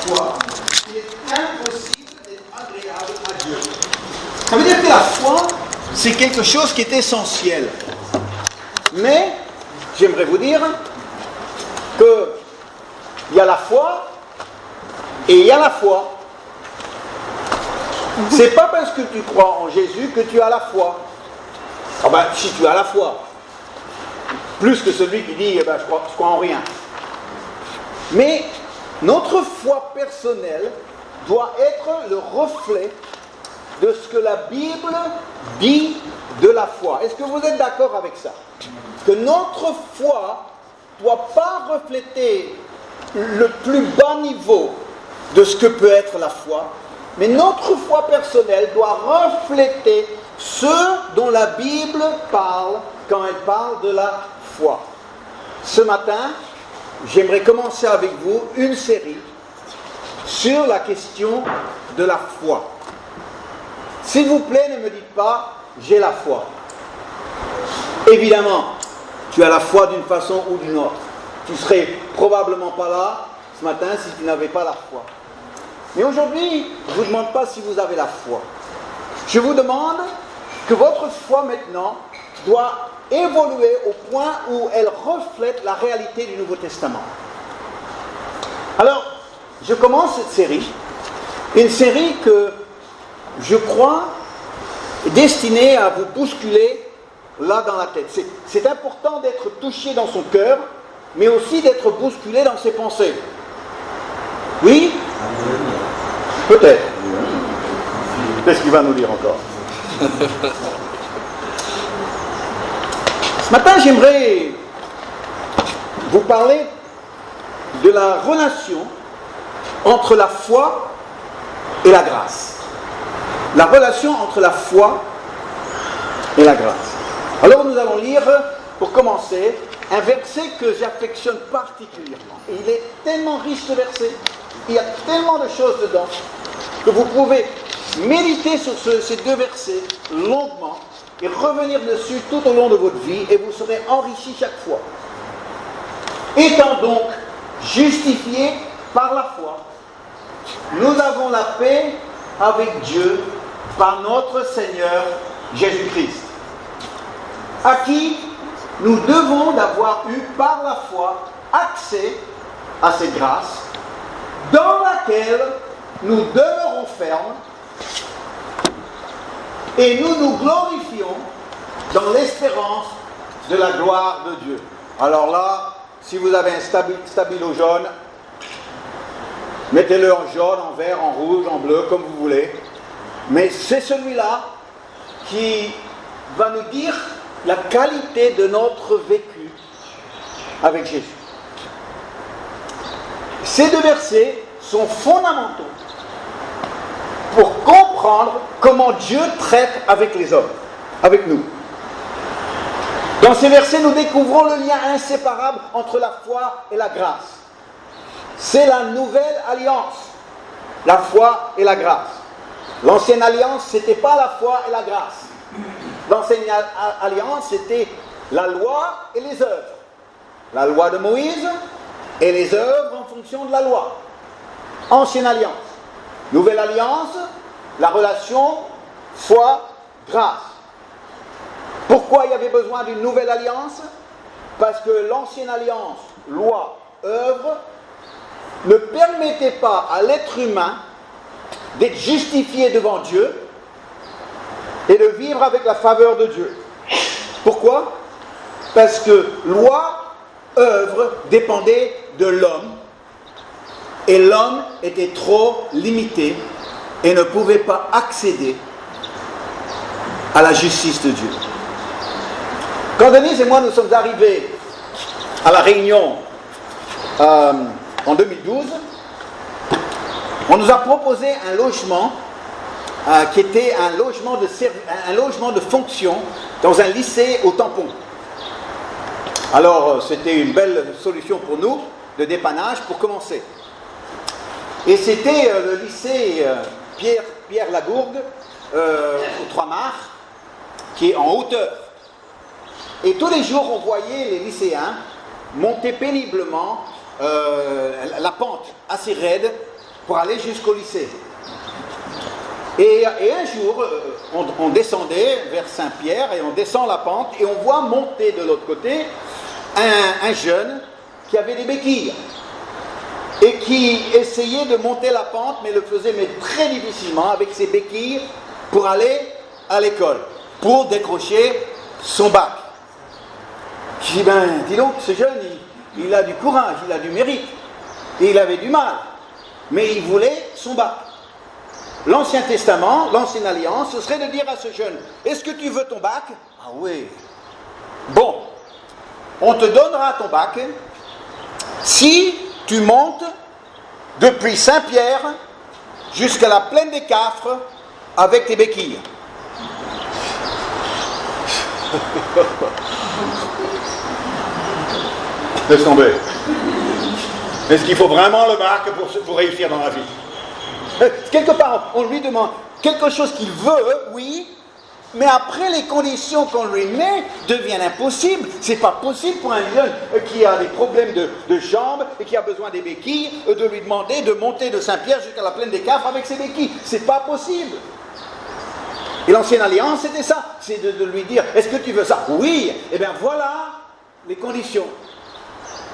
foi, il est impossible d'être agréable à Dieu. Ça veut dire que la foi, c'est quelque chose qui est essentiel. Mais, j'aimerais vous dire qu'il y a la foi et il y a la foi. C'est pas parce que tu crois en Jésus que tu as la foi. Ah ben, si tu as la foi, plus que celui qui dit, je crois en rien. Mais notre foi personnelle doit être le reflet de ce que la Bible dit de la foi. Est-ce que vous êtes d'accord avec ça? Que notre foi ne doit pas refléter le plus bas niveau de ce que peut être la foi, mais notre foi personnelle doit refléter ce dont la Bible parle quand elle parle de la foi. Ce matin, j'aimerais commencer avec vous une série sur la question de la foi. S'il vous plaît, ne me dites pas « j'ai la foi ». Évidemment, tu as la foi d'une façon ou d'une autre. Tu ne serais probablement pas là ce matin si tu n'avais pas la foi. Mais aujourd'hui, je ne vous demande pas si vous avez la foi. Je vous demande que votre foi maintenant doit évoluer au point où elle reflète la réalité du Nouveau Testament. Alors, je commence cette série, une série que je crois est destinée à vous bousculer là dans la tête. C'est important d'être touché dans son cœur, mais aussi d'être bousculé dans ses pensées. Oui? Peut-être. Qu'est-ce qu'il va nous dire encore? Ce matin, j'aimerais vous parler de la relation entre la foi et la grâce. La relation entre la foi et la grâce. Alors nous allons lire, pour commencer, un verset que j'affectionne particulièrement. Et il est tellement riche ce verset, il y a tellement de choses dedans, que vous pouvez méditer sur ces deux versets longuement et revenir dessus tout au long de votre vie et vous serez enrichis chaque fois. Étant donc justifiés par la foi, nous avons la paix avec Dieu par notre Seigneur Jésus-Christ, à qui nous devons d'avoir eu par la foi accès à cette grâce dans laquelle nous demeurons fermes et nous nous glorifions dans l'espérance de la gloire de Dieu. Alors là, si vous avez un stabilo jaune, mettez-le en jaune, en vert, en rouge, en bleu, comme vous voulez. Mais c'est celui-là qui va nous dire la qualité de notre vécu avec Jésus. Ces deux versets sont fondamentaux pour comprendre comment Dieu traite avec les hommes, avec nous. Dans ces versets, nous découvrons le lien inséparable entre la foi et la grâce. C'est la nouvelle alliance, la foi et la grâce. L'ancienne alliance, ce n'était pas la foi et la grâce. L'ancienne alliance, c'était la loi et les œuvres. La loi de Moïse et les œuvres en fonction de la loi. Ancienne alliance. Nouvelle alliance, la relation foi-grâce. Pourquoi il y avait besoin d'une nouvelle alliance? Parce que l'ancienne alliance, loi, œuvre, ne permettait pas à l'être humain d'être justifié devant Dieu et de vivre avec la faveur de Dieu. Pourquoi? Parce que loi, œuvre dépendait de l'homme et l'homme était trop limité et ne pouvait pas accéder à la justice de Dieu. Quand Denise et moi nous sommes arrivés à La Réunion en 2012, on nous a proposé un logement qui était un logement de fonction dans un lycée au Tampon. Alors c'était une belle solution pour nous de dépannage pour commencer. Et c'était le lycée Pierre Lagourgue aux Trois-Mars, qui est en hauteur. Et tous les jours, on voyait les lycéens monter péniblement la pente assez raide pour aller jusqu'au lycée. Et un jour, on descendait vers Saint-Pierre et on descend la pente et on voit monter de l'autre côté un jeune qui avait des béquilles et qui essayait de monter la pente, mais le faisait très difficilement avec ses béquilles pour aller à l'école, pour décrocher son bac. Je dis, dis donc, ce jeune, il a du courage, il a du mérite, et il avait du mal, mais il voulait son bac. L'Ancien Testament, l'Ancienne Alliance, ce serait de dire à ce jeune, est-ce que tu veux ton bac? Ah oui. Bon, on te donnera ton bac si tu montes depuis Saint-Pierre jusqu'à la plaine des Cafres avec tes béquilles. Laisse tomber. Est-ce qu'il faut vraiment le bac pour réussir dans la vie? Quelque part, on lui demande quelque chose qu'il veut, oui, mais après les conditions qu'on lui met deviennent impossibles. C'est pas possible pour un jeune qui a des problèmes de jambes et qui a besoin des béquilles de lui demander de monter de Saint-Pierre jusqu'à la plaine des Cafres avec ses béquilles. C'est pas possible. Et l'Ancienne Alliance, c'était ça, c'est de lui dire, est-ce que tu veux ça? Oui. Eh bien voilà les conditions.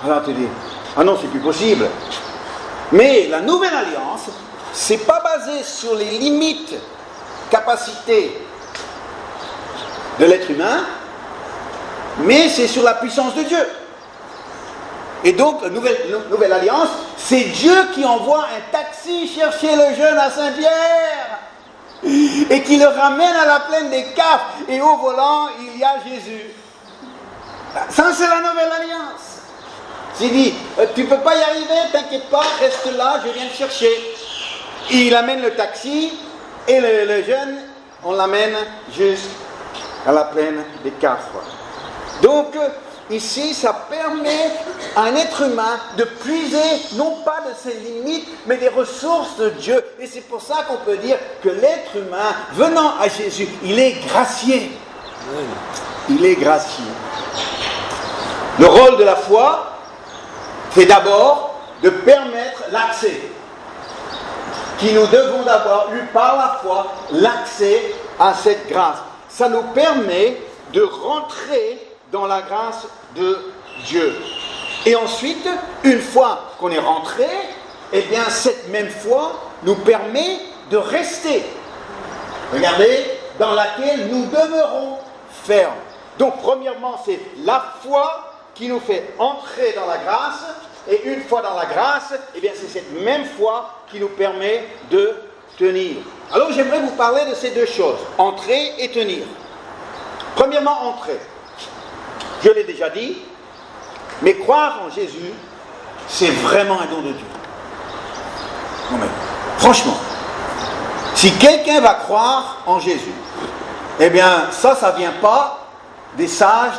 Alors tu dis, ah non, c'est plus possible. Mais la Nouvelle Alliance, c'est pas basé sur les limites, capacités de l'être humain, mais c'est sur la puissance de Dieu. Et donc, la nouvelle Alliance, c'est Dieu qui envoie un taxi chercher le jeune à Saint-Pierre et qui le ramène à la plaine des Cafres, et au volant, il y a Jésus. Ça, c'est la Nouvelle Alliance. Il dit, tu ne peux pas y arriver, t'inquiète pas, reste là, je viens te chercher. Il amène le taxi, et le jeune, on l'amène jusqu'à la plaine des Cafres. Donc, ici, ça permet à un être humain de puiser, non pas de ses limites, mais des ressources de Dieu. Et c'est pour ça qu'on peut dire que l'être humain, venant à Jésus, il est gracié. Il est gracié. Le rôle de la foi, c'est d'abord de permettre l'accès. Qui nous devons d'avoir eu par la foi l'accès à cette grâce. Ça nous permet de rentrer dans la grâce de Dieu. Et ensuite, une fois qu'on est rentré, eh bien cette même foi nous permet de rester. Regardez, dans laquelle nous demeurons fermes. Donc premièrement, c'est la foi qui nous fait entrer dans la grâce. Et une fois dans la grâce, eh bien c'est cette même foi qui nous permet de tenir. Alors j'aimerais vous parler de ces deux choses, entrer et tenir. Premièrement, entrer. Je l'ai déjà dit, mais croire en Jésus, c'est vraiment un don de Dieu. Non mais, franchement, si quelqu'un va croire en Jésus, eh bien ça ne vient pas des sages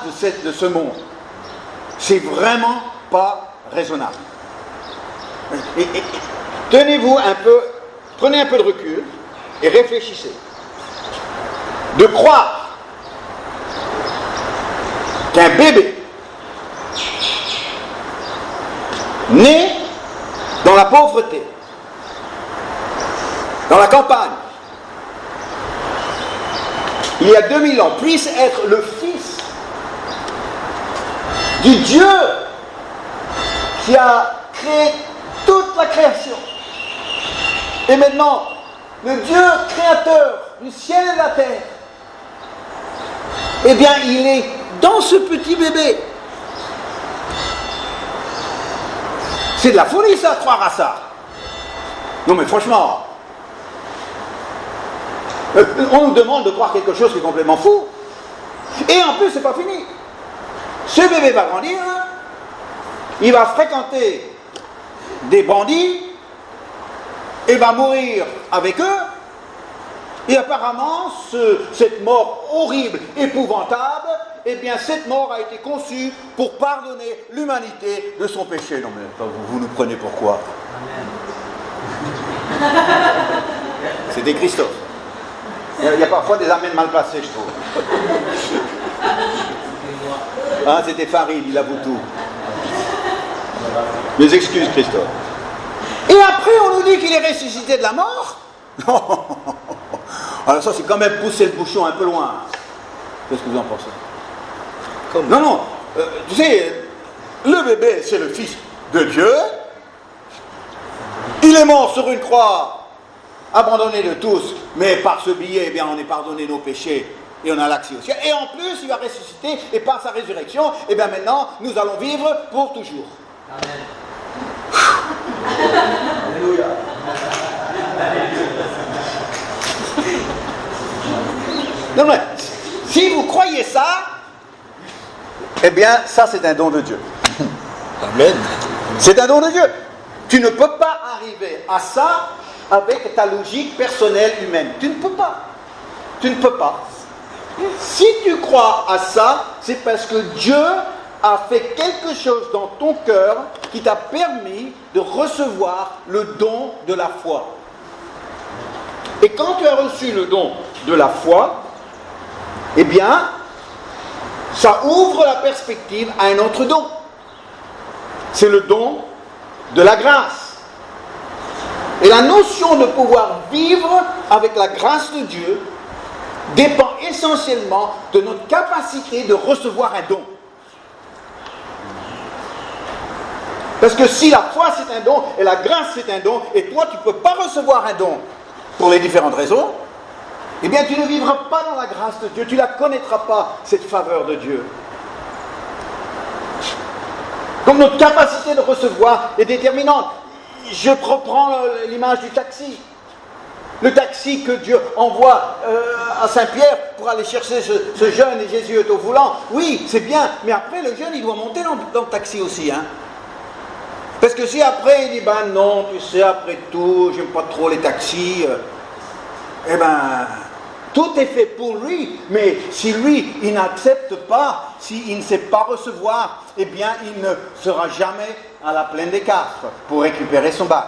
de ce monde. C'est vraiment pas raisonnable. Et tenez-vous un peu, prenez un peu de recul et réfléchissez. De croire qu'un bébé né dans la pauvreté, dans la campagne, il y a 2000 ans, puisse être le fils du Dieu qui a créé toute la création. Et maintenant, le Dieu créateur du ciel et de la terre, eh bien, il est dans ce petit bébé. C'est de la folie, ça, croire à ça. Non, mais franchement, on nous demande de croire quelque chose qui est complètement fou. Et en plus, c'est pas fini. Ce bébé va grandir, hein. Il va fréquenter des bandits et va mourir avec eux. Et apparemment, cette mort horrible, épouvantable, eh bien cette mort a été conçue pour pardonner l'humanité de son péché. Non mais vous nous prenez pour quoi? C'était Christophe. Il y a parfois des amens mal placés, je trouve. Ah, c'était Farid, il avoue tout. Mes excuses, Christophe. Et après, on nous dit qu'il est ressuscité de la mort? Alors ça, c'est quand même pousser le bouchon un peu loin. Qu'est-ce que vous en pensez? Non, non. Tu sais, le bébé, c'est le Fils de Dieu. Il est mort sur une croix, abandonné de tous, mais par ce billet, eh bien, on est pardonné nos péchés et on a l'accès au ciel. Et en plus, il va ressusciter, et par sa résurrection, eh bien maintenant, nous allons vivre pour toujours. Amen. Alléluia. Non, mais si vous croyez ça, eh bien, ça c'est un don de Dieu. Amen. C'est un don de Dieu. Tu ne peux pas arriver à ça avec ta logique personnelle humaine. Tu ne peux pas. Tu ne peux pas. Si tu crois à ça, c'est parce que Dieu a fait quelque chose dans ton cœur qui t'a permis de recevoir le don de la foi. Et quand tu as reçu le don de la foi, eh bien, ça ouvre la perspective à un autre don. C'est le don de la grâce. Et la notion de pouvoir vivre avec la grâce de Dieu dépend essentiellement de notre capacité de recevoir un don. Parce que si la foi c'est un don et la grâce c'est un don, et toi tu ne peux pas recevoir un don pour les différentes raisons, eh bien tu ne vivras pas dans la grâce de Dieu, tu ne la connaîtras pas, cette faveur de Dieu. Donc notre capacité de recevoir est déterminante. Je reprends l'image du taxi. Le taxi que Dieu envoie à Saint-Pierre pour aller chercher ce jeune et Jésus est au volant. Oui, c'est bien, mais après le jeune il doit monter dans le taxi aussi. Hein. Parce que si après il dit, ben non, tu sais, après tout, j'aime pas trop les taxis, eh ben, tout est fait pour lui, mais si lui, il n'accepte pas, s'il ne sait pas recevoir, eh bien, il ne sera jamais à la plaine des Cafres pour récupérer son bac.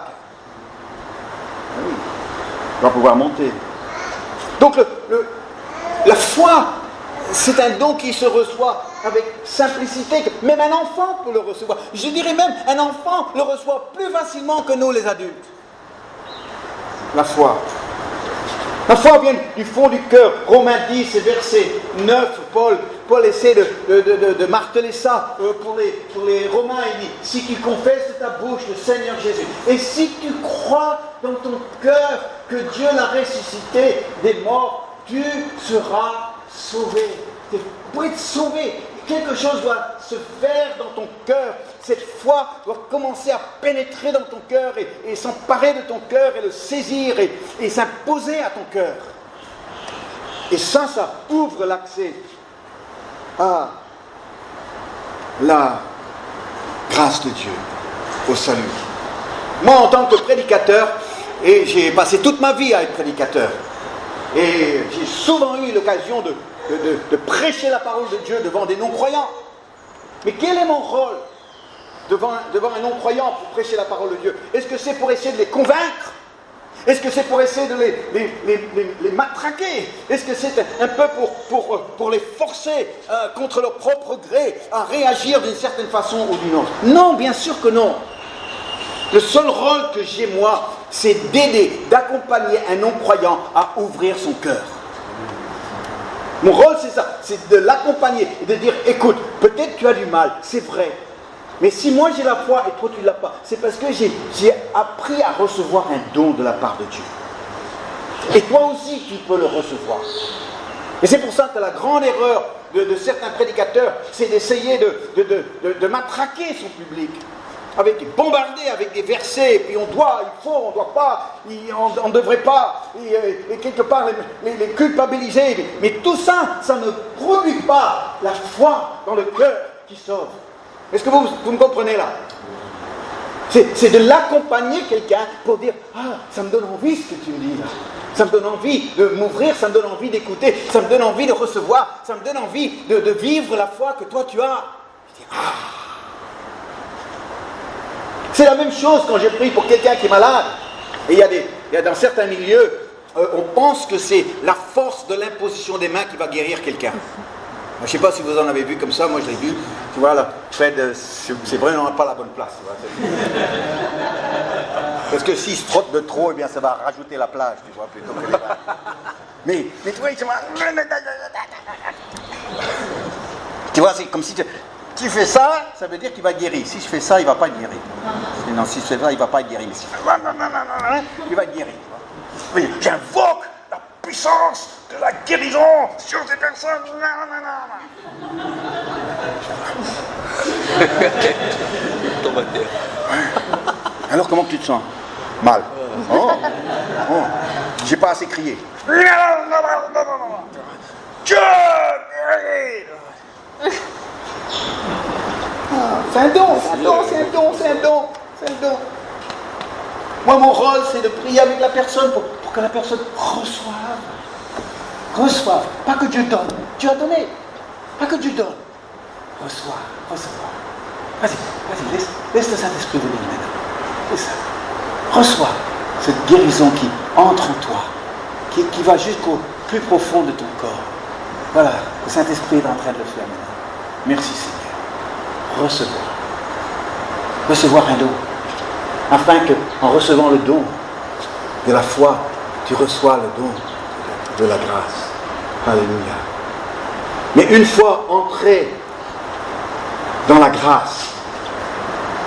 Oui, il va pouvoir monter. Donc, la foi, c'est un don qui se reçoit avec simplicité. Même un enfant peut le recevoir. Je dirais même, un enfant le reçoit plus facilement que nous, les adultes. La foi. La foi vient du fond du cœur. Romains 10, verset 9, Paul essaie de marteler ça pour les Romains. Il dit, si tu confesses de ta bouche le Seigneur Jésus, et si tu crois dans ton cœur que Dieu l'a ressuscité des morts, tu seras sauvé. Pour être sauvé, quelque chose doit se faire dans ton cœur. Cette foi doit commencer à pénétrer dans ton cœur et s'emparer de ton cœur et le saisir et s'imposer à ton cœur. Et ça ouvre l'accès à la grâce de Dieu, au salut. Moi, en tant que prédicateur, et j'ai passé toute ma vie à être prédicateur, et j'ai souvent eu l'occasion de prêcher la parole de Dieu devant des non-croyants. Mais quel est mon rôle devant un non-croyant pour prêcher la parole de Dieu? Est-ce que c'est pour essayer de les convaincre? Est-ce que c'est pour essayer de les matraquer? Est-ce que c'est un peu pour les forcer contre leur propre gré à réagir d'une certaine façon ou d'une autre? Non, bien sûr que non. Le seul rôle que j'ai moi, c'est d'aider, d'accompagner un non-croyant à ouvrir son cœur. Mon rôle, c'est ça, c'est de l'accompagner et de dire, écoute, peut-être tu as du mal, c'est vrai, mais si moi j'ai la foi et toi tu ne l'as pas, c'est parce que j'ai appris à recevoir un don de la part de Dieu. Et toi aussi, tu peux le recevoir. Et c'est pour ça que la grande erreur de certains prédicateurs, c'est d'essayer de matraquer son public. Avec bombarder avec des versets, et puis on doit, il faut, on ne doit pas, on ne devrait pas, et quelque part les culpabiliser. Mais tout ça, ça ne produit pas la foi dans le cœur qui sauve. Est-ce que vous me comprenez là? C'est de l'accompagner quelqu'un pour dire, ah, ça me donne envie ce que tu me dis là. Ça me donne envie de m'ouvrir, ça me donne envie d'écouter, ça me donne envie de recevoir, ça me donne envie de vivre la foi que toi tu as. Je dis, ah. C'est la même chose quand j'ai prie pour quelqu'un qui est malade. Et il y a dans certains milieux, on pense que c'est la force de l'imposition des mains qui va guérir quelqu'un. Je ne sais pas si vous en avez vu comme ça, moi je l'ai vu. Tu vois, là, c'est vraiment pas la bonne place. Tu vois, Parce que s'il se frotte de trop, eh bien ça va rajouter la plage, tu vois, plutôt que les vagues. Mais tu vois, tu vois, c'est comme si tu fais ça, ça veut dire qu'il va guérir. Si je fais ça, il ne va pas être guéri. Non, si je fais ça, il ne va pas être guéri. Mais si je fais il va être guéri. Oui, j'invoque la puissance de la guérison sur ces personnes. Alors comment tu te sens? Mal. Oh. J'ai pas assez crié. Dieu guérit. C'est un don. Moi, mon rôle, c'est de prier avec la personne pour que la personne reçoive. Pas que Dieu donne. Dieu a donné. Pas que Dieu donne. Recevoir. Vas-y, laisse le Saint-Esprit venir maintenant. C'est ça. Reçois cette guérison qui entre en toi, qui va jusqu'au plus profond de ton corps. Voilà, le Saint-Esprit est en train de le faire maintenant. Merci Seigneur. Recevoir un don. Afin qu'en recevant le don de la foi, tu reçois le don de la grâce. Alléluia. Mais une fois entré dans la grâce,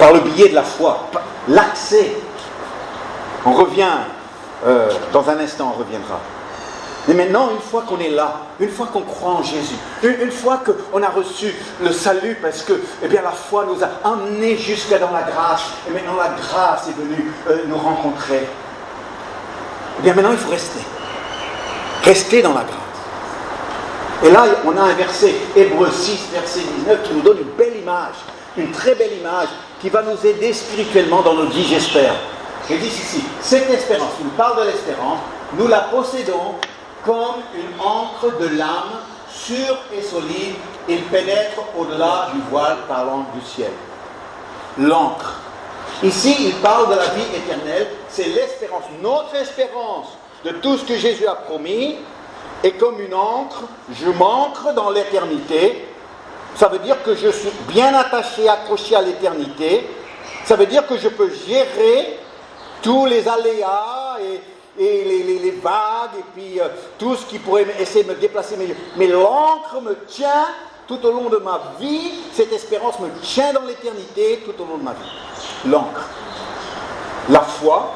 par le biais de la foi, l'accès, on revient, dans un instant on reviendra. Mais maintenant, une fois qu'on est là, une fois qu'on croit en Jésus, une fois qu'on a reçu le salut parce que la foi nous a amenés jusqu'à dans la grâce, et maintenant la grâce est venue nous rencontrer, maintenant il faut rester dans la grâce. Et là, on a un verset, Hébreux 6, verset 19, qui nous donne une belle image, une très belle image, qui va nous aider spirituellement dans notre vie, j'espère. Je dis ici, cette espérance, il nous parle de l'espérance, nous la possédons comme une encre de l'âme, sûre et solide, il pénètre au-delà du voile parlant du ciel. L'encre. Ici, il parle de la vie éternelle, c'est l'espérance, notre espérance de tout ce que Jésus a promis, est comme une encre, je m'ancre dans l'éternité. Ça veut dire que je suis bien attaché, accroché à l'éternité. Ça veut dire que je peux gérer tous les aléas et les vagues et puis tout ce qui pourrait essayer de me déplacer. Mais l'encre me tient tout au long de ma vie. Cette espérance me tient dans l'éternité tout au long de ma vie. L'encre. La foi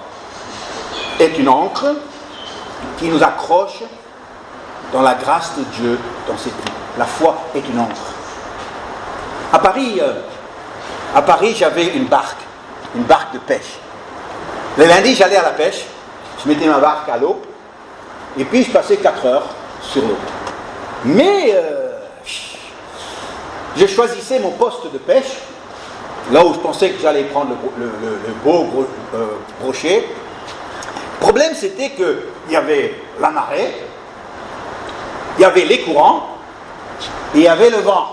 est une encre qui nous accroche dans la grâce de Dieu dans cette vie. La foi est une encre. À Paris, j'avais une barque de pêche. Le lundi, j'allais à la pêche, je mettais ma barque à l'eau, et puis je passais 4 heures sur l'eau. Mais je choisissais mon poste de pêche, là où je pensais que j'allais prendre le beau brochet. Le problème, c'était qu'il y avait la marée, il y avait les courants, et il y avait le vent.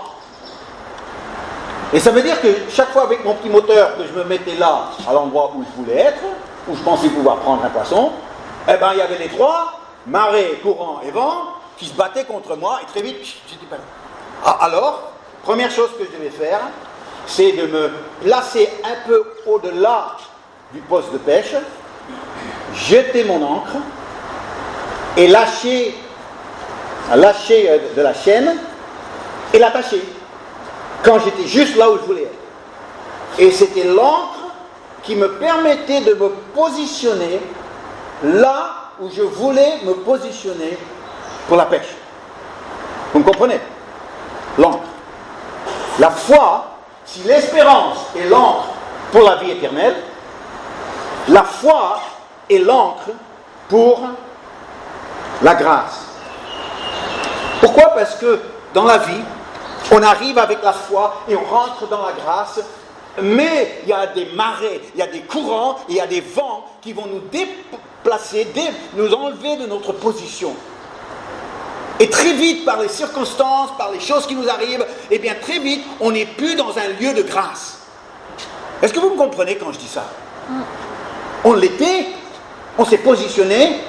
Et ça veut dire que chaque fois avec mon petit moteur que je me mettais là, à l'endroit où je voulais être, où je pensais pouvoir prendre un poisson, il y avait les trois, marée, courant et vent, qui se battaient contre moi, et très vite, j'étais pas là. Alors, première chose que je devais faire, c'est de me placer un peu au-delà du poste de pêche, jeter mon ancre, et lâcher de la chaîne, et l'attacher. Quand j'étais juste là où je voulais être. Et c'était l'encre qui me permettait de me positionner là où je voulais me positionner pour la pêche. Vous me comprenez? L'encre. La foi, si l'espérance est l'encre pour la vie éternelle, la foi est l'encre pour la grâce. Pourquoi? Parce que dans la vie, on arrive avec la foi et on rentre dans la grâce, mais il y a des marées, il y a des courants, il y a des vents qui vont nous déplacer, nous enlever de notre position. Et très vite, par les circonstances, par les choses qui nous arrivent, eh bien très vite, on n'est plus dans un lieu de grâce. Est-ce que vous me comprenez quand je dis ça? On l'était, on s'est positionné,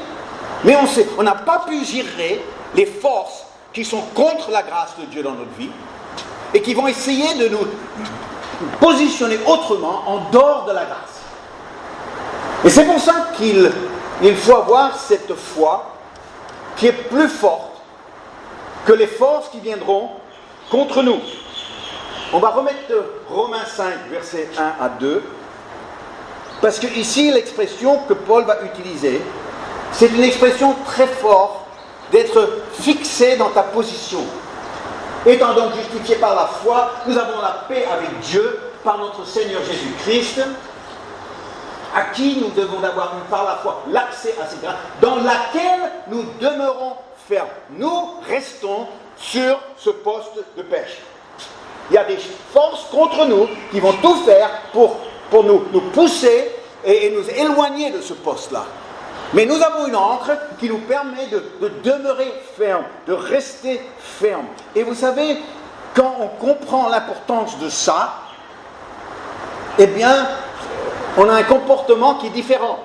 mais on n'a pas pu gérer les forces qui sont contre la grâce de Dieu dans notre vie et qui vont essayer de nous positionner autrement en dehors de la grâce. Et c'est pour ça qu'il faut avoir cette foi qui est plus forte que les forces qui viendront contre nous. On va remettre Romains 5, versets 1 à 2, parce que ici, l'expression que Paul va utiliser, c'est une expression très forte d'être fixé dans ta position. Étant donc justifiés par la foi, nous avons la paix avec Dieu par notre Seigneur Jésus-Christ, à qui nous devons avoir par la foi l'accès à cette grâce, dans laquelle nous demeurons fermes. Nous restons sur ce poste de pêche. Il y a des forces contre nous qui vont tout faire pour nous pousser et nous éloigner de ce poste-là. Mais nous avons une ancre qui nous permet de demeurer ferme, de rester ferme. Et vous savez, quand on comprend l'importance de ça, eh bien, on a un comportement qui est différent.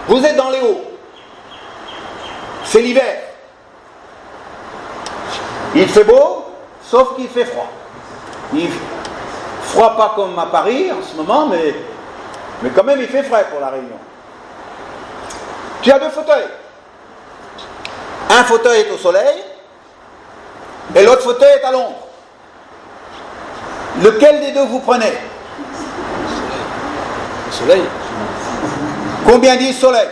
Vous êtes dans les hauts. C'est l'hiver. Il fait beau, sauf qu'il fait froid. Il froid pas comme à Paris en ce moment, mais quand même il fait frais pour la Réunion. Tu as deux fauteuils. Un fauteuil est au soleil et l'autre fauteuil est à l'ombre. Lequel des deux vous prenez? Le soleil. Combien disent soleil?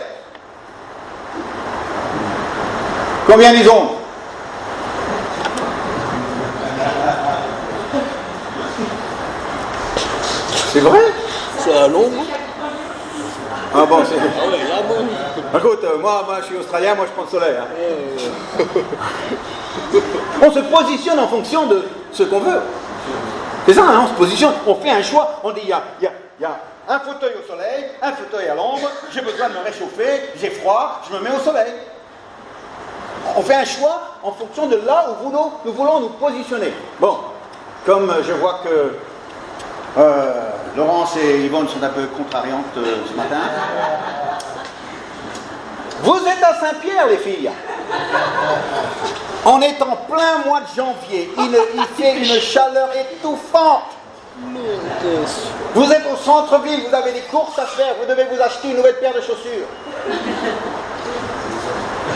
Combien disent ombre? C'est vrai? C'est à l'ombre. Ah bon, c'est... Ah ouais, là bon. Écoute, moi je suis australien, moi je prends le soleil. Hein. On se positionne en fonction de ce qu'on veut. C'est ça, hein, on se positionne, on fait un choix, on dit il y a un fauteuil au soleil, un fauteuil à l'ombre, j'ai besoin de me réchauffer, j'ai froid, je me mets au soleil. On fait un choix en fonction de là où nous voulons nous positionner. Bon, comme je vois que Laurence et Yvonne sont un peu contrariantes ce matin. Vous êtes à Saint-Pierre, les filles. On est en plein mois de janvier. Il fait une chaleur étouffante. Vous êtes au centre-ville, vous avez des courses à faire, vous devez vous acheter une nouvelle paire de chaussures.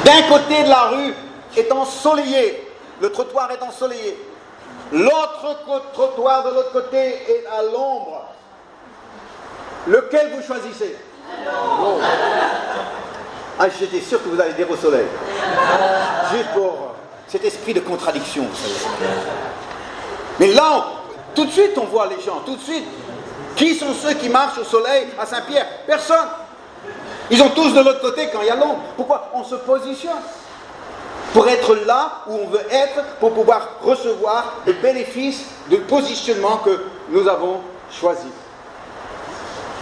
D'un côté de la rue est ensoleillé, le trottoir est ensoleillé. L'autre trottoir de l'autre côté est à l'ombre. Lequel vous choisissez? Ah, j'étais sûr que vous allez dire au soleil. Juste pour cet esprit de contradiction. Mais là, tout de suite, on voit les gens, tout de suite. Qui sont ceux qui marchent au soleil à Saint-Pierre? Personne. Ils ont tous de l'autre côté quand il y a l'ombre. Pourquoi? On se positionne pour être là où on veut être, pour pouvoir recevoir le bénéfice du positionnement que nous avons choisi.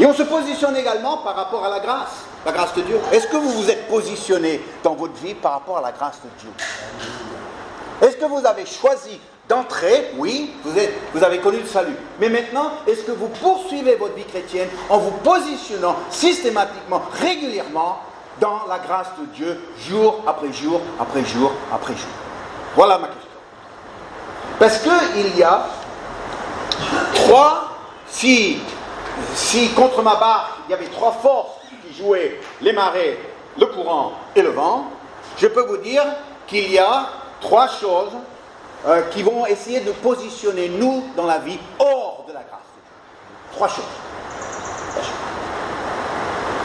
Et on se positionne également par rapport à la grâce de Dieu. Est-ce que vous vous êtes positionné dans votre vie par rapport à la grâce de Dieu? Est-ce que vous avez choisi d'entrer? Oui, vous avez connu le salut. Mais maintenant, est-ce que vous poursuivez votre vie chrétienne en vous positionnant systématiquement, régulièrement dans la grâce de Dieu, jour après jour, après jour, après jour? Voilà ma question. Parce qu'il y a si contre ma barque, il y avait trois forces qui jouaient, les marées, le courant et le vent, je peux vous dire qu'il y a trois choses qui vont essayer de positionner nous dans la vie hors de la grâce de Dieu. Trois choses.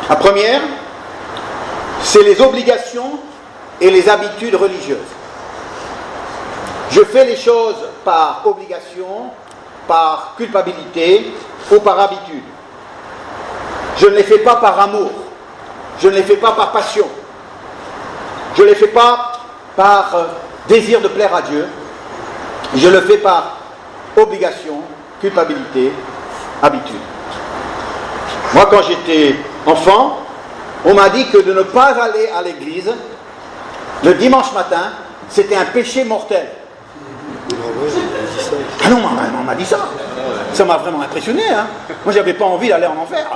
La première, c'est les obligations et les habitudes religieuses. Je fais les choses par obligation, par culpabilité ou par habitude. Je ne les fais pas par amour. Je ne les fais pas par passion. Je ne les fais pas par désir de plaire à Dieu. Je le fais par obligation, culpabilité, habitude. Moi, quand j'étais enfant, on m'a dit que de ne pas aller à l'église le dimanche matin, c'était un péché mortel. Ah non, on m'a dit ça. Ça m'a vraiment impressionné. Hein. Moi, j'avais pas envie d'aller en enfer.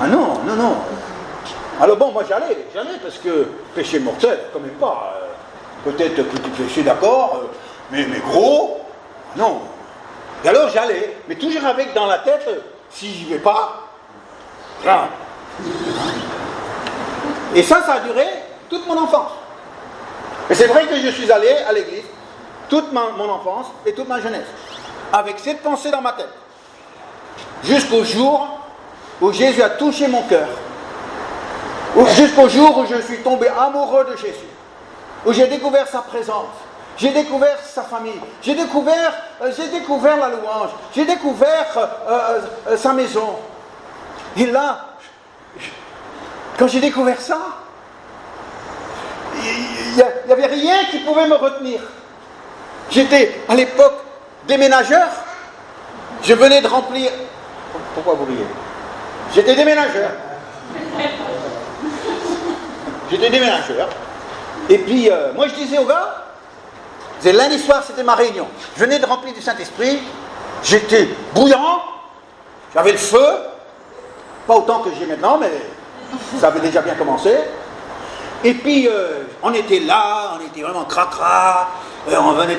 Ah non. Alors bon, moi j'allais parce que péché mortel, quand même pas. Peut-être petit péché, d'accord, mais gros, non. Et alors j'allais, mais toujours avec dans la tête, si j'y vais pas, grave. Et ça a duré toute mon enfance. Et c'est vrai que je suis allé à l'église toute mon enfance et toute ma jeunesse, avec cette pensée dans ma tête, jusqu'au jour où Jésus a touché mon cœur, jusqu'au jour où je suis tombé amoureux de Jésus, où j'ai découvert sa présence, j'ai découvert sa famille, j'ai découvert la louange, j'ai découvert sa maison. Et là, quand j'ai découvert ça, il n'y avait rien qui pouvait me retenir. J'étais à l'époque déménageur, je venais de remplir... Pourquoi vous riez? J'étais déménageur. Et puis, moi je disais aux gars, lundi soir c'était ma réunion, je venais de remplir du Saint-Esprit, j'étais bouillant, j'avais le feu, pas autant que j'ai maintenant, mais ça avait déjà bien commencé. Et puis, on était là, on était vraiment cracra, on venait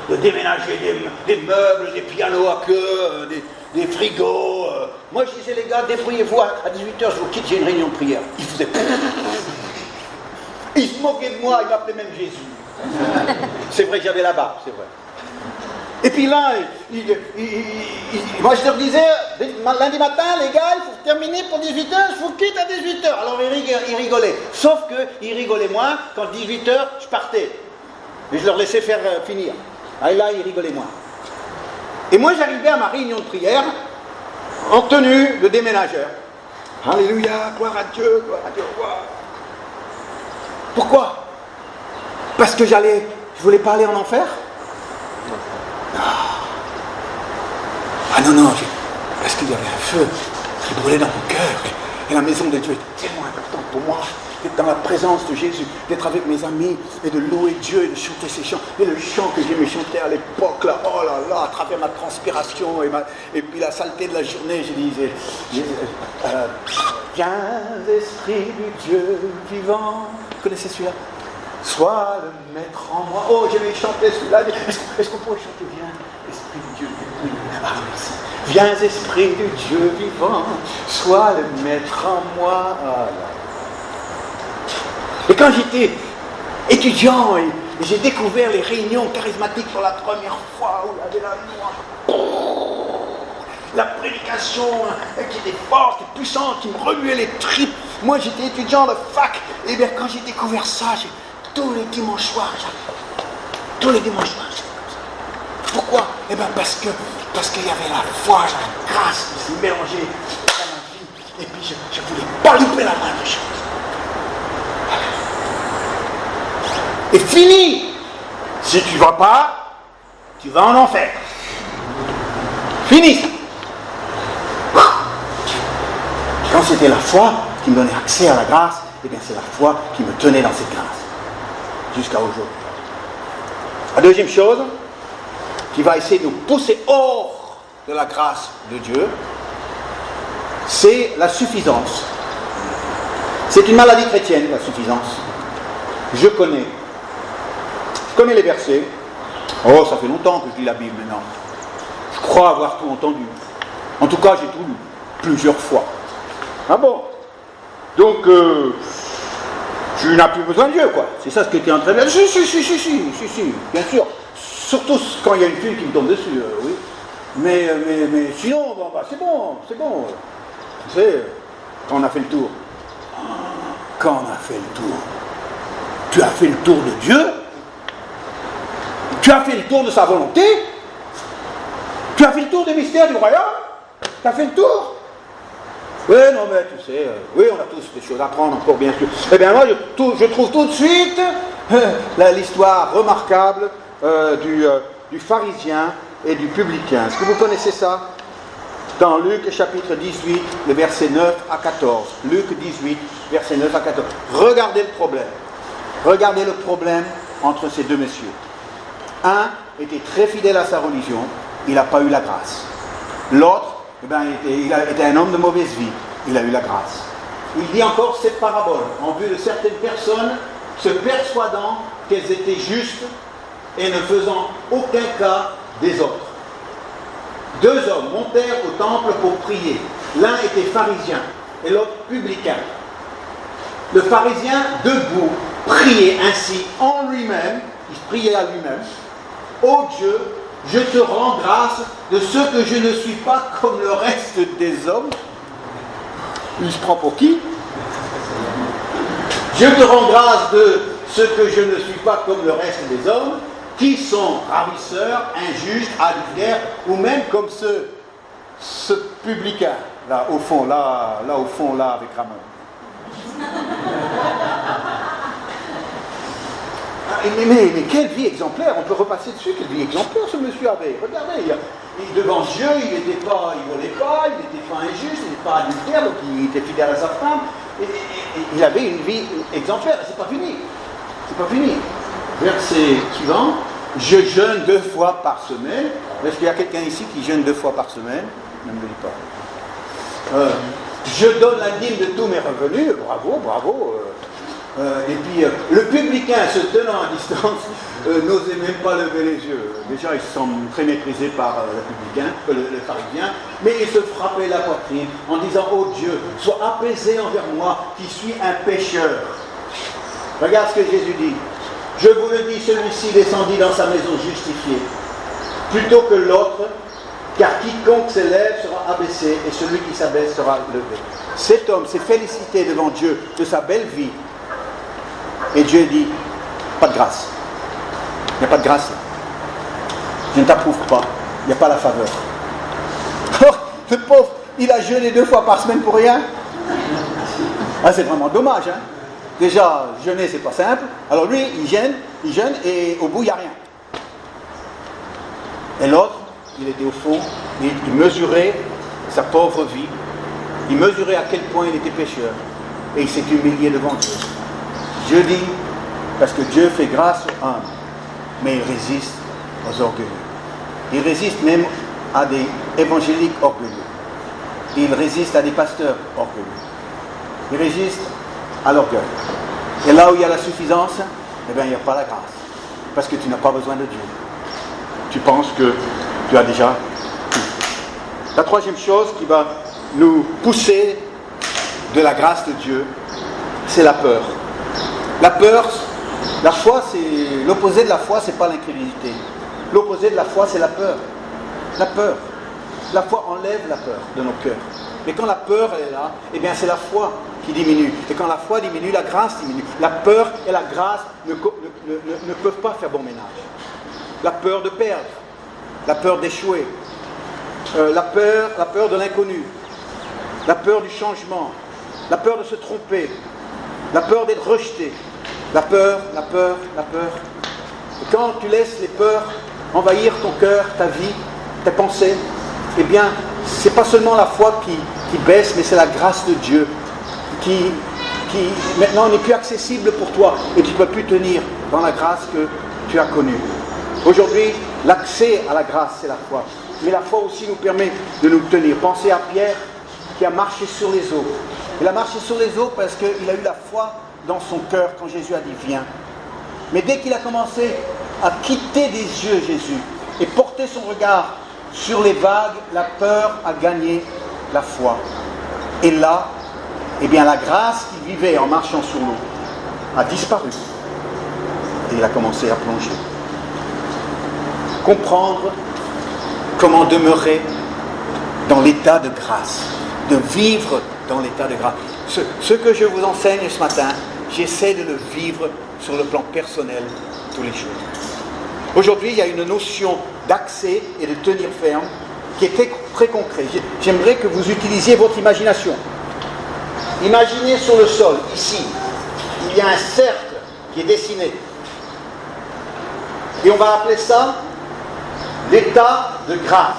de déménager des meubles, des pianos à queue, des frigos. Moi je disais, les gars, débrouillez-vous, à 18h je vous quitte, j'ai une réunion de prière. Ils faisaient... Ils se moquaient de moi, ils m'appelaient même Jésus. C'est vrai que j'avais la barbe, c'est vrai. Et puis là, moi je leur disais, lundi matin, les gars, il faut terminer pour 18h, je vous quitte à 18h. Alors ils rigolaient. Sauf qu'ils rigolaient moins quand 18h, je partais. Et je leur laissais faire finir. Et là, ils rigolaient moins. Et moi, j'arrivais à ma réunion de prière en tenue de déménageur. Alléluia, gloire à Dieu, gloire. Pourquoi? Parce que je voulais pas aller en enfer? Ah non, parce qu'il y avait un feu qui brûlait dans mon cœur. Et la maison de Dieu est tellement importante pour moi, d'être dans la présence de Jésus, d'être avec mes amis et de louer Dieu et de chanter ces chants. Et le chant que j'aimais chanter à l'époque, là, oh là là, à travers ma transpiration et puis la saleté de la journée, je disais, viens esprit du Dieu vivant. Vous connaissez celui-là? Sois le maître en moi. Oh, j'aimais chanter celui-là. Est-ce qu'on pourrait chanter? Viens, esprit du Dieu vivant. Ah, merci. Viens, esprit du Dieu vivant. Sois le maître en moi. Ah, là. Et quand j'étais étudiant et j'ai découvert les réunions charismatiques pour la première fois, où il y avait la loi, la prédication qui était forte, puissante, qui me remuait les tripes. Moi, j'étais étudiant à la fac. Et bien, quand j'ai découvert ça, tous les dimanches soirs, j'étais comme ça. Pourquoi? Eh bien, parce qu'il y avait la foi, la grâce qui s'est mélangée dans ma vie. Et puis, je ne voulais pas louper la moindre chose. Et fini! Si tu ne vas pas, tu vas en enfer. Fini ça! Quand c'était la foi qui me donnait accès à la grâce, eh bien c'est la foi qui me tenait dans cette grâce. Jusqu'à aujourd'hui. La deuxième chose, qui va essayer de nous pousser hors de la grâce de Dieu, c'est la suffisance. C'est une maladie chrétienne, la suffisance. Je connais les versets. Oh, ça fait longtemps que je lis la Bible maintenant. Je crois avoir tout entendu. En tout cas, j'ai tout lu. Plusieurs fois. Ah bon? Donc, tu n'as plus besoin de Dieu, quoi. C'est ça ce que tu es en train de dire. Si, bien sûr. Surtout quand il y a une fille qui me tombe dessus, oui. Mais sinon, c'est bon. Tu sais, quand on a fait le tour. Quand on a fait le tour. Tu as fait le tour de Dieu. Tu as fait le tour de sa volonté. Tu as fait le tour des mystères du royaume. Tu as fait le tour. Oui, non, mais tu sais, oui, on a tous des choses à apprendre encore, bien sûr. Eh bien, moi, je trouve tout de suite l'histoire remarquable du pharisien et du publicain. Est-ce que vous connaissez ça? Dans Luc chapitre 18, le verset 9 à 14. Luc 18, verset 9 à 14. Regardez le problème. Regardez le problème entre ces deux messieurs. Un était très fidèle à sa religion, il n'a pas eu la grâce. L'autre, il était un homme de mauvaise vie, il a eu la grâce. Il dit encore cette parabole en vue de certaines personnes se persuadant qu'elles étaient justes et ne faisant aucun cas des autres. Deux hommes montèrent au temple pour prier. L'un était pharisien et l'autre publicain. Le pharisien, debout, priait ainsi en lui-même, il priait à lui-même, « Ô Dieu, je te rends grâce de ce que je ne suis pas comme le reste des hommes. » Il se prend pour qui? « Je te rends grâce de ce que je ne suis pas comme le reste des hommes, qui sont ravisseurs, injustes, adultères, ou même comme ce publicain, là au fond, là avec Ramon. » Mais quelle vie exemplaire, on peut repasser dessus, quelle vie exemplaire ce monsieur avait. Regardez, devant Dieu, il ne volait pas, il n'était pas injuste, il n'était pas adultère, donc il était fidèle à sa femme. Et il avait une vie exemplaire, c'est pas fini. C'est pas fini. Verset suivant, je jeûne 2 fois par semaine. Est-ce qu'il y a quelqu'un ici qui jeûne 2 fois par semaine? Ne me le dis pas. Je donne la dîme de tous mes revenus, bravo. Et puis, le publicain se tenant à distance n'osait même pas lever les yeux. Déjà, il se sent très méprisé par le pharisien, mais il se frappait la poitrine en disant « Oh Dieu, sois apaisé envers moi, qui suis un pécheur. » Regarde ce que Jésus dit. « Je vous le dis, celui-ci descendit dans sa maison justifié, plutôt que l'autre, car quiconque s'élève sera abaissé, et celui qui s'abaisse sera levé. » Cet homme s'est félicité devant Dieu de sa belle vie. Et Dieu dit, pas de grâce. Il n'y a pas de grâce là. Je ne t'approuve pas. Il n'y a pas la faveur. Oh, le pauvre, il a jeûné 2 fois par semaine pour rien. Ah, c'est vraiment dommage. Hein. Déjà, jeûner, c'est pas simple. Alors lui, il jeûne et au bout, il n'y a rien. Et l'autre, il était au fond, il mesurait sa pauvre vie. Il mesurait à quel point il était pécheur. Et il s'est humilié devant Dieu. Dieu dit, parce que Dieu fait grâce aux humbles, mais il résiste aux orgueilleux. Il résiste même à des évangéliques orgueilleux. Il résiste à des pasteurs orgueilleux. Il résiste à l'orgueil. Et là où il y a la suffisance, eh bien il n'y a pas la grâce. Parce que tu n'as pas besoin de Dieu. Tu penses que tu as déjà tout. La 3e chose qui va nous pousser de la grâce de Dieu, c'est la peur. La peur, la foi, c'est l'opposé de la foi, c'est pas l'incrédulité. L'opposé de la foi, c'est la peur. La peur. La foi enlève la peur de nos cœurs. Mais quand la peur est là, eh bien c'est la foi qui diminue. Et quand la foi diminue, la grâce diminue. La peur et la grâce ne peuvent pas faire bon ménage. La peur de perdre, la peur d'échouer, la peur de l'inconnu, la peur du changement, la peur de se tromper, la peur d'être rejeté, la peur. Et quand tu laisses les peurs envahir ton cœur, ta vie, tes pensées, eh bien, c'est pas seulement la foi qui baisse, mais c'est la grâce de Dieu qui maintenant n'est plus accessible pour toi et tu ne peux plus tenir dans la grâce que tu as connue. Aujourd'hui, l'accès à la grâce, c'est la foi. Mais la foi aussi nous permet de nous tenir. Pensez à Pierre qui a marché sur les eaux. Il a marché sur les eaux parce qu'il a eu la foi dans son cœur quand Jésus a dit « Viens ». Mais dès qu'il a commencé à quitter des yeux Jésus et porter son regard sur les vagues, la peur a gagné la foi. Et là, eh bien, la grâce qu'il vivait en marchant sur l'eau a disparu. Et il a commencé à plonger. Comprendre comment demeurer dans l'état de grâce, de vivre dans l'état de grâce. Ce que je vous enseigne ce matin, j'essaie de le vivre sur le plan personnel tous les jours. Aujourd'hui, il y a une notion d'accès et de tenir ferme qui est très concrète. J'aimerais que vous utilisiez votre imagination. Imaginez sur le sol, ici, il y a un cercle qui est dessiné. Et on va appeler ça l'état de grâce.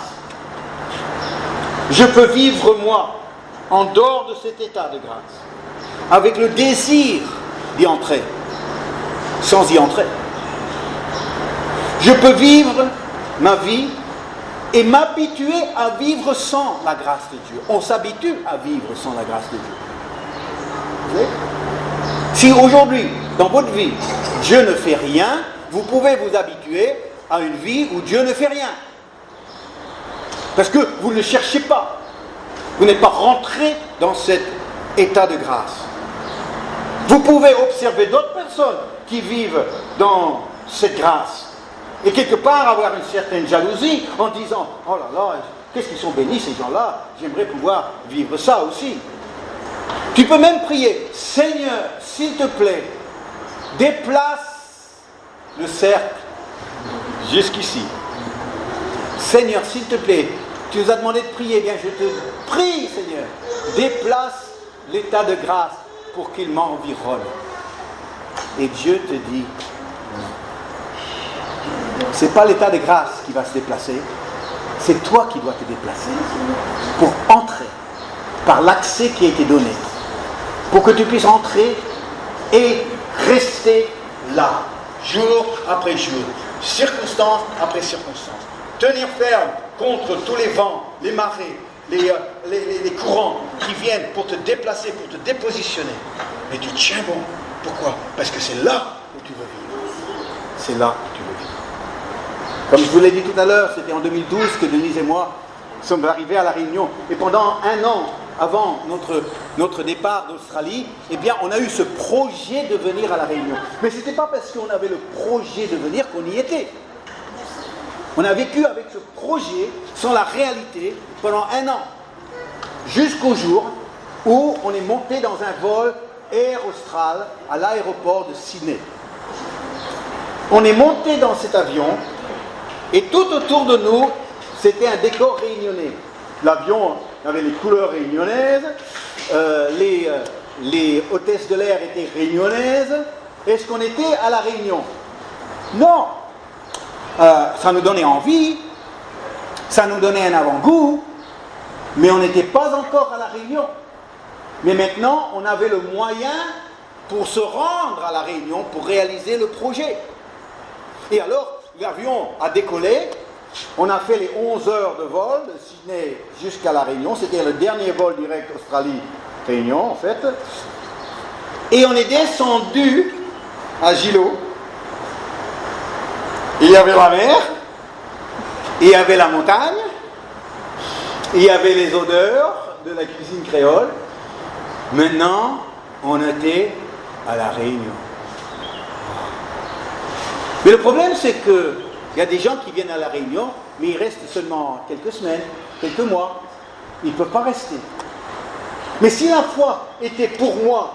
Je peux vivre, moi, en dehors de cet état de grâce, avec le désir d'y entrer, sans y entrer. Je peux vivre ma vie et m'habituer à vivre sans la grâce de Dieu. On s'habitue à vivre sans la grâce de Dieu. Vous voyez ? Si aujourd'hui, dans votre vie, Dieu ne fait rien, vous pouvez vous habituer à une vie où Dieu ne fait rien. Parce que vous ne le cherchez pas. Vous n'êtes pas rentré dans cet état de grâce. Vous pouvez observer d'autres personnes qui vivent dans cette grâce et quelque part avoir une certaine jalousie en disant « Oh là là, qu'est-ce qu'ils sont bénis ces gens-là, j'aimerais pouvoir vivre ça aussi. » Tu peux même prier « Seigneur, s'il te plaît, déplace le cercle jusqu'ici. Seigneur, s'il te plaît, tu nous as demandé de prier, eh bien je te prie, Seigneur, déplace l'état de grâce pour qu'il m'environne. » Et Dieu te dit non. Ce n'est pas l'état de grâce qui va se déplacer, c'est toi qui dois te déplacer pour entrer par l'accès qui a été donné, pour que tu puisses entrer et rester là, jour après jour, circonstance après circonstance. Tenir ferme contre tous les vents, les marées, les courants qui viennent pour te déplacer, pour te dépositionner. Mais tu tiens bon. Pourquoi? Parce que c'est là où tu veux vivre. C'est là où tu veux vivre. Comme je vous l'ai dit tout à l'heure, c'était en 2012 que Denise et moi sommes arrivés à La Réunion. Et pendant un an, avant notre départ d'Australie, eh bien, on a eu ce projet de venir à La Réunion. Mais ce n'était pas parce qu'on avait le projet de venir qu'on y était. On a vécu avec ce projet, sans la réalité, pendant un an. Jusqu'au jour où on est monté dans un vol Air Austral à l'aéroport de Sydney. On est monté dans cet avion et tout autour de nous, c'était un décor réunionnais. L'avion avait les couleurs réunionnaises, les hôtesses de l'air étaient réunionnaises. Est-ce qu'on était à La Réunion? Non. Ça nous donnait envie, ça nous donnait un avant-goût, mais on n'était pas encore à La Réunion. Mais maintenant, on avait le moyen pour se rendre à La Réunion, pour réaliser le projet. Et alors, l'avion a décollé, on a fait les 11 heures de vol de Sydney jusqu'à La Réunion, c'était le dernier vol direct Australie-Réunion en fait. Et on est descendu à Gilo. Il y avait la mer, il y avait la montagne, il y avait les odeurs de la cuisine créole. Maintenant, on était à La Réunion. Mais le problème, c'est qu'il y a des gens qui viennent à La Réunion, mais ils restent seulement quelques semaines, quelques mois. Ils ne peuvent pas rester. Mais si la foi était pour moi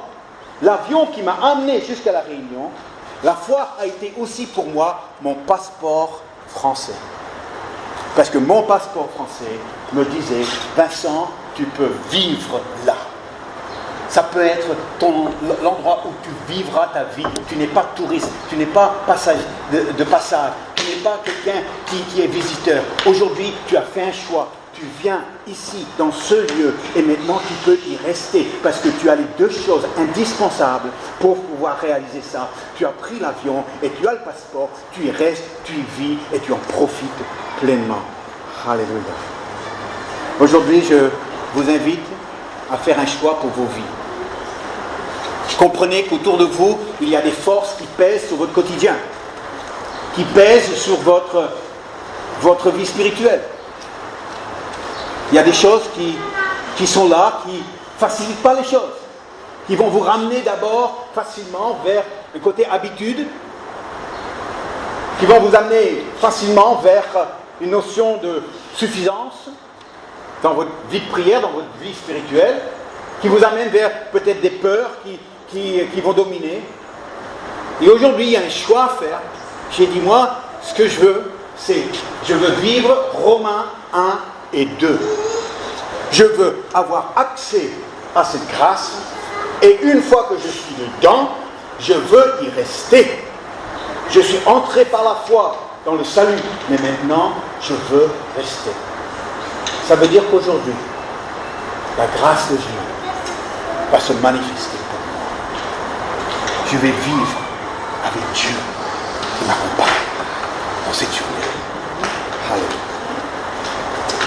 l'avion qui m'a amené jusqu'à La Réunion, la foi a été aussi pour moi mon passeport français. Parce que mon passeport français me disait « Vincent, tu peux vivre là. Ça peut être l'endroit où tu vivras ta vie. Tu n'es pas touriste, tu n'es pas de passage, tu n'es pas quelqu'un qui est visiteur. Aujourd'hui, tu as fait un choix. Tu viens ici, dans ce lieu, et maintenant tu peux y rester, parce que tu as les deux choses indispensables pour pouvoir réaliser ça. Tu as pris l'avion et tu as le passeport, tu y restes, tu y vis et tu en profites pleinement. Alléluia. Aujourd'hui, je vous invite à faire un choix pour vos vies. Comprenez qu'autour de vous, il y a des forces qui pèsent sur votre quotidien, qui pèsent sur votre vie spirituelle. Il y a des choses qui sont là, qui ne facilitent pas les choses, qui vont vous ramener d'abord facilement vers le côté habitude, qui vont vous amener facilement vers une notion de suffisance dans votre vie de prière, dans votre vie spirituelle, qui vous amène vers peut-être des peurs qui vont dominer. Et aujourd'hui, il y a un choix à faire. J'ai dit, moi, ce que je veux, je veux vivre Romains 1 et 2. Je veux avoir accès à cette grâce et une fois que je suis dedans, je veux y rester. Je suis entré par la foi dans le salut, mais maintenant, je veux rester. Ça veut dire qu'aujourd'hui, la grâce de Dieu va se manifester pour moi. Je vais vivre avec Dieu qui m'accompagne dans cette journée. Alléluia.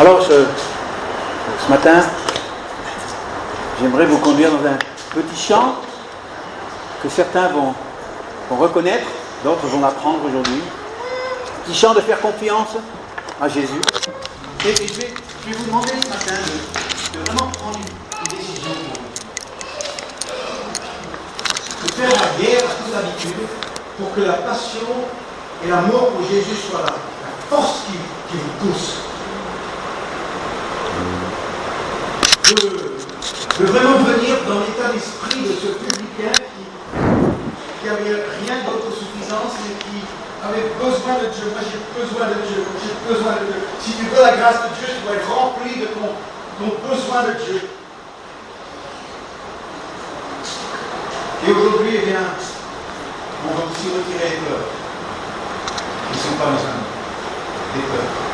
Alors, ce matin, j'aimerais vous conduire dans un petit chant que certains vont reconnaître, d'autres vont l'apprendre aujourd'hui. Petit chant de faire confiance à Jésus. Et je vais vous demander ce matin de vraiment prendre une décision pour vous. faire la guerre à toute habitude pour que la passion et l'amour pour Jésus soient la force qui vous pousse. De vraiment venir dans l'état d'esprit de ce publicain qui avait rien d'autosuffisance, mais qui avait besoin de Dieu. Moi, j'ai besoin de Dieu. J'ai besoin de Dieu. Si tu veux la grâce de Dieu, tu dois être rempli de ton besoin de Dieu. Et aujourd'hui, eh bien, on va aussi retirer les peurs qui ne sont pas nos amis. Les peurs.